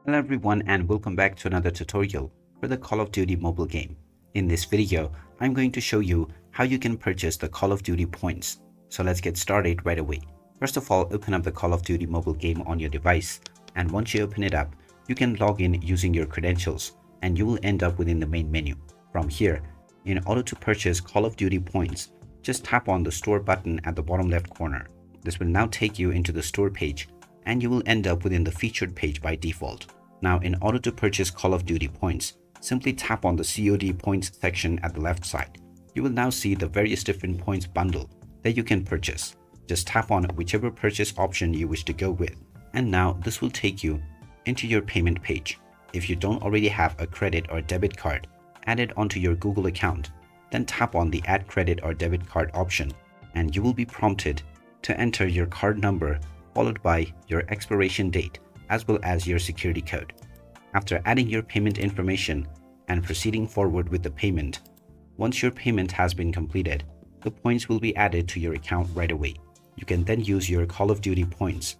Hello everyone and welcome back to another tutorial for the Call of Duty mobile game. In this video, I'm going to show you how you can purchase the Call of Duty points. So let's get started right away. First of all, open up the Call of Duty mobile game on your device, and once you open it up, you can log in using your credentials and you will end up within the main menu. From here, in order to purchase Call of Duty points, just tap on the store button at the bottom left corner. This will now take you into the store page and you will end up within the featured page by default. Now, in order to purchase Call of Duty points, simply tap on the COD Points section at the left side. You will now see the various different points bundle that you can purchase. Just tap on whichever purchase option you wish to go with. And now this will take you into your payment page. If you don't already have a credit or debit card added onto your Google account, then tap on the Add Credit or Debit Card option and you will be prompted to enter your card number followed by your expiration date as well as your security code. After adding your payment information and proceeding forward with the payment, once your payment has been completed, the points will be added to your account right away. You can then use your Call of Duty points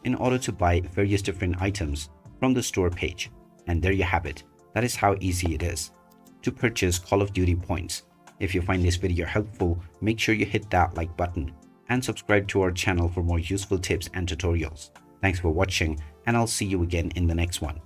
in order to buy various different items from the store page. And there you have it. That is how easy it is to purchase Call of Duty points. If you find this video helpful, make sure you hit that like button and subscribe to our channel for more useful tips and tutorials. Thanks for watching, and I'll see you again in the next one.